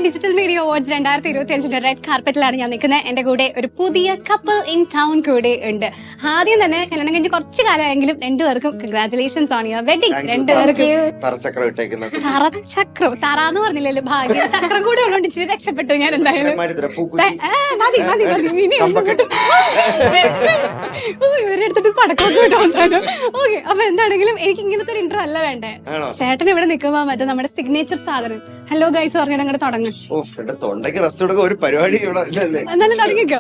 Digital media awards 2025 red കാർപ്പറ്റിലാണ് ഞാൻ നിൽക്കുന്നത്. എന്റെ കൂടെ ഒരു പുതിയ കപ്പിൾ ഇൻ ടൗൺ കൂടെ ഉണ്ട്. ആദ്യം തന്നെ കല്യാണം കഴിഞ്ഞ് കുറച്ചു കാലമായെങ്കിലും രണ്ടുപേർക്കും കൺഗ്രാറ്റുലേഷൻസ് ആണ് യുവർ വെഡിങ്. രണ്ടുപേർക്കും തറച്ചക്രം തറാന്ന് പറഞ്ഞില്ലല്ലോ, ഭാഗ്യം ചക്രം കൂടെ ഉള്ളതുകൊണ്ട് ഇച്ചിരി രക്ഷപ്പെട്ടു ഞാൻ. എന്തായാലും ഇവരെടുത്തിട്ട് പടക്കം കേട്ടോ അവസാനം. ഓക്കെ, അപ്പൊ എന്താണെങ്കിലും എനിക്ക് ഇങ്ങനത്തെ ഒരു ഇന്റർവ്യൂ അല്ല വേണ്ടേ. ചേട്ടൻ ഇവിടെ നിൽക്കുമ്പോ മറ്റേ നമ്മുടെ സിഗ്നേച്ചർ സാധനം ഹലോ ഗൈസ് പറഞ്ഞാൽ അങ്ങോട്ട് തുടങ്ങും. ഒരു പരിപാടി എന്നാലും തുടങ്ങിക്കോ.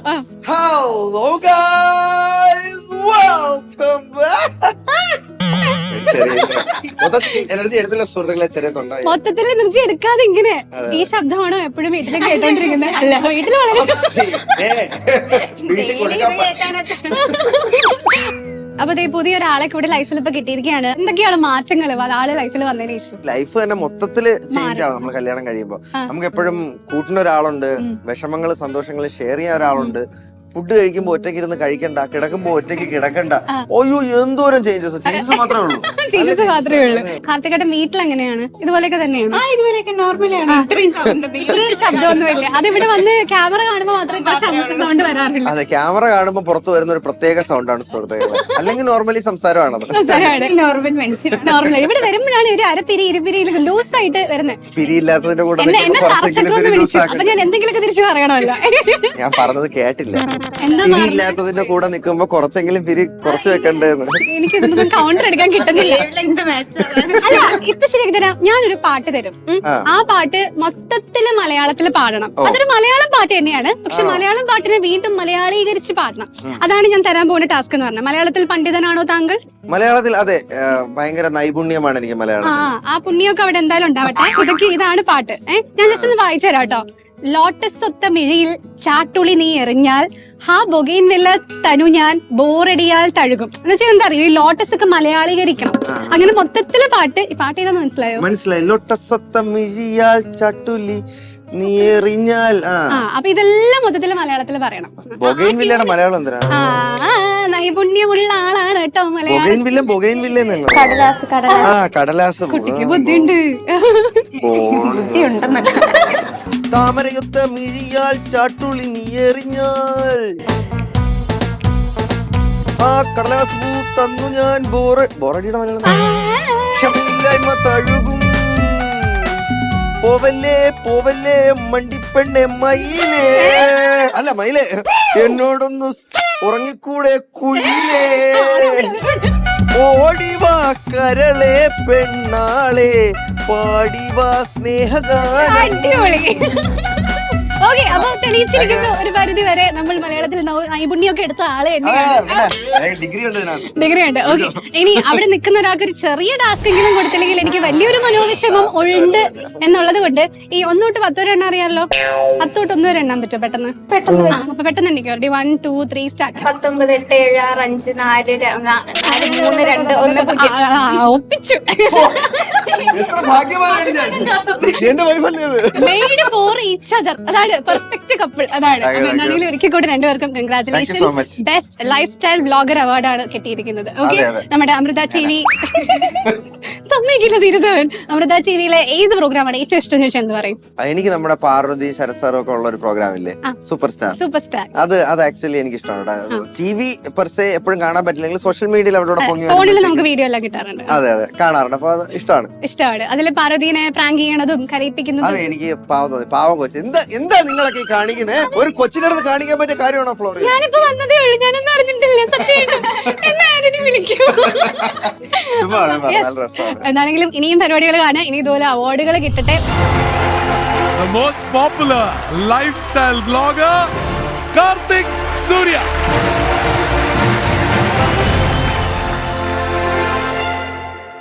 മൊത്തത്തിൽ എനർജി എടുക്കാതെ ഇങ്ങനെ ഈ ശബ്ദമാണോ എപ്പോഴും വീട്ടിൽ കേട്ടോണ്ടിരിക്കുന്നത്? അല്ല, വീട്ടിൽ അപ്പൊ പുതിയൊരാളെ കൂടെ ലൈഫിൽ ഇപ്പൊ കിട്ടിയിരിക്കുകയാണ്. എന്തൊക്കെയാണ് മാറ്റങ്ങൾ ആള് ലൈഫിൽ വന്നതിന് ശേഷം? ലൈഫ് തന്നെ മൊത്തത്തില് ചേഞ്ച് ആവും. നമ്മൾ കല്യാണം കഴിയുമ്പോ നമുക്ക് എപ്പോഴും കൂട്ടുന്ന ഒരാളുണ്ട്, വിഷമങ്ങള് സന്തോഷങ്ങള് ഷെയർ ചെയ്യാൻ ഒരാളുണ്ട്. ഫുഡ് കഴിക്കുമ്പോ ഒറ്റയ്ക്ക് ഇരുന്ന് കഴിക്കണ്ട, കിടക്കുമ്പോ ഒറ്റയ്ക്ക് കിടക്കണ്ട. ഓയോ എന്തോരം ചേഞ്ചസ് മാത്രമേ ഉള്ളൂ. ചേഞ്ചസ് മാത്രമേ ഉള്ളൂ. കാർത്തികേട്ടൻ വീട്ടിൽ എങ്ങനെയാണ്? ഇതുപോലെയൊക്കെ തന്നെയാണ്? ഇതുപോലെയൊക്കെ നോർമലാണ്. ഇത്രയും ശബ്ദമൊന്നുമില്ല. അതിവിടെ വന്ന് ക്യാമറ കാണുമ്പോ മാത്രമേ ഇത്ര സൗണ്ട് വരാറില്ല. അതെ, ക്യാമറ കാണുമ്പോ പുറത്ത് വരുന്ന ഒരു പ്രത്യേക സൗണ്ടാണ് സുഹൃത്തുക്കളെ. അല്ലെങ്കിൽ നോർമലി സംസാരമാണത്. നോർമൽ മനുഷ്യൻ. നോർമൽ ഇവിടെ വരുമ്പോഴാണ് ഒരു അരപ്പിരി ഇരുപിരി ലൂസ് ആയിട്ട് വരുന്നത്. പിരിയില്ലാത്തതിന്റെ കൂടെ അപ്പൊ ഞാൻ എന്തെങ്കിലുമൊക്കെ തിരിച്ചു പറയണമല്ലോ. ഞാൻ പറഞ്ഞത് കേട്ടില്ല. പിരിയില്ലാത്തതിന്റെ കൂടെ നിൽക്കുമ്പോ കുറച്ചെങ്കിലും പിരി കുറച്ച് വെക്കണ്ടേന്ന്. എനിക്കിതൊന്നും കൗണ്ടർ എടുക്കാൻ കിട്ടുന്നില്ല. അല്ല, ഇപ്പൊ ശരിയാക്കി തരാം. ഞാനൊരു പാട്ട് തരും. ആ പാട്ട് മൊത്തത്തില് മലയാളത്തിൽ പാടണം. അതൊരു മലയാളം പാട്ട് തന്നെയാണ്, പക്ഷെ മലയാളം പാട്ടിനെ വീണ്ടും മലയാളീകരിച്ച് പാടണം. അതാണ് ഞാൻ തരാൻ പോകുന്ന ടാസ്ക് എന്ന് പറഞ്ഞത്. മലയാളത്തിൽ പണ്ഡിതനാണോ താങ്കൾ? മലയാളത്തിൽ അതെ, ഭയങ്കര നൈപുണ്യമാണ് എനിക്ക് മലയാളം. ആ പുണ്യമൊക്കെ അവിടെ എന്തായാലും ഉണ്ടാവട്ടെ. ഇതാണ് പാട്ട്. ഞാൻ ജസ്റ്റ് ഒന്ന് വായിച്ചു തരാം കേട്ടോ. ലോട്ടസ് ഒത്ത മിഴിയിൽ ചാട്ടുളി നീ എറിഞ്ഞാൽ ഹാ ബൊഗൈൻ വില്ല തനു ഞാൻ ബോറടിയാൽ തഴുകും. എന്ന് വെച്ചാൽ എന്താ അറിയോ, ഈ ലോട്ടസ് ഒക്കെ മലയാളീകരിക്കണം. അങ്ങനെ മൊത്തത്തില് പാട്ട്. ഈ പാട്ട് ഏതാന്ന് മനസ്സിലായോ? മനസ്സിലായി. ലോട്ടസ് ഒത്ത മിഴിയാൽ ചാട്ടുളി നീ എറിഞ്ഞാൽ. അപ്പൊ ഇതെല്ലാം മൊത്തത്തില് മലയാളത്തിൽ പറയണം. ബൊഗൈൻ വില്ലയുടെ മലയാളം എന്തിനാണ്? നൈപുണ്യമുള്ള ആളാണ് കേട്ടോ മലയാളം. ബൊഗൈൻ വില്ല കടലാസ്. കുട്ടിക്ക് ബുദ്ധിയുണ്ട്. താമരയൊത്ത മിഴിയാൽ ചാട്ടുളി നീ എറിഞ്ഞാൽ ആ കടലാസ് പൂ തന്നു ഞാൻ ബോറടിയുടെ മലയാളം ക്ഷമയില്ലായ്മ തഴുകും. പോവല്ലേ പോവല്ലേ മണ്ടിപ്പെണ്ണെ മയിലേ, അല്ല മയിലേ, എന്നോടൊന്നു ഉറങ്ങിക്കൂടെ കുയിലേ, ഓടിവാ കരളെ പെണ്ണാളെ പാടിവാ സ്നേഹഗാനം. ഓക്കെ, അപ്പൊ തെളിയിച്ചിരിക്കുന്നു ഒരു പരിധി വരെ നമ്മൾ മലയാളത്തിൽ നൈപുണ്യമൊക്കെ എടുത്ത ആളെ ഡിഗ്രി ഉണ്ട്. ഓക്കെ, ഇനി അവിടെ നിൽക്കുന്ന ഒരാൾക്ക് ഒരു ചെറിയ ടാസ്ക് എങ്കിലും കൊടുത്തില്ലെങ്കിൽ എനിക്ക് വലിയൊരു മനോവിഷമം ഉണ്ട് എന്നുള്ളത് കൊണ്ട് ഈ 1 തൊട്ട് 10 വരെ എണ്ണ അറിയാമല്ലോ. 10 തൊട്ട് 1 വരെ എണ്ണാൻ പറ്റുമോ? പെട്ടെന്ന് പെട്ടെന്ന് എനിക്ക് 1 2 3 സ്റ്റാർട്ട്. 19 8 7 6 5 4 3 2 1 ഒപ്പിച്ചു. Made for each other. അതാണ് പെർഫെക്റ്റ് കപ്പിൾ. അതാണ്. എന്താണെങ്കിലും ഒരിക്കൽ കൂടി രണ്ടുപേർക്കും congratulations. Best life style blogger അവാർഡാണ് കിട്ടിയിരിക്കുന്നത്. ഓക്കെ, നമ്മുടെ അമൃത ടിവി അമൃത ടിവിയിലെ ഏത് പ്രോഗ്രാമാണ് ഏറ്റവും ഇഷ്ടം ചോദിച്ചാൽ എന്ത് പറയും? എനിക്ക് നമ്മുടെ പാർവതി ശരത് ഒക്കെ ഉള്ള ഒരു പ്രോഗ്രാം ഇല്ലേ, സൂപ്പർ സ്റ്റാർ. അത് ആക്ച്വലി എനിക്ക് ഇഷ്ടമാണ്. ടിവി പെർസെ എപ്പോഴും കാണാൻ പറ്റില്ലെങ്കിൽ സോഷ്യൽ മീഡിയയിൽ അവിടെ ഫോണിൽ നമുക്ക് വീഡിയോ എല്ലാം കിട്ടാറുണ്ട്. അതെ കാണാറുണ്ട്. അപ്പൊ അത് ഇഷ്ടമാണ്. അതിൽ പാർവതിനെ പ്രാങ്ക് ചെയ്യണതും കരയിപ്പിക്കുന്നതും. അതെ, എനിക്ക് പാവം തോന്നി. പാവം കൊച്ചു. എന്താ നിങ്ങളൊക്കെ കാണിക്കുന്നത്? ഒരു കൊച്ചിന്റെ അടുത്ത് കാണിക്കാൻ പറ്റിയ കാര്യമാണോ ഫ്ലോർ? ഞാനിപ്പോ വന്നതേ ഉള്ളൂ, ഞാനൊന്നും അറിഞ്ഞിട്ടില്ല. എന്താണെങ്കിലും ഇനിയും പരിപാടികൾ കാണാൻ, ഇനി ഇതുപോലെ അവാർഡുകൾ കിട്ടട്ടെ. The most popular lifestyle blogger, Karthik Surya.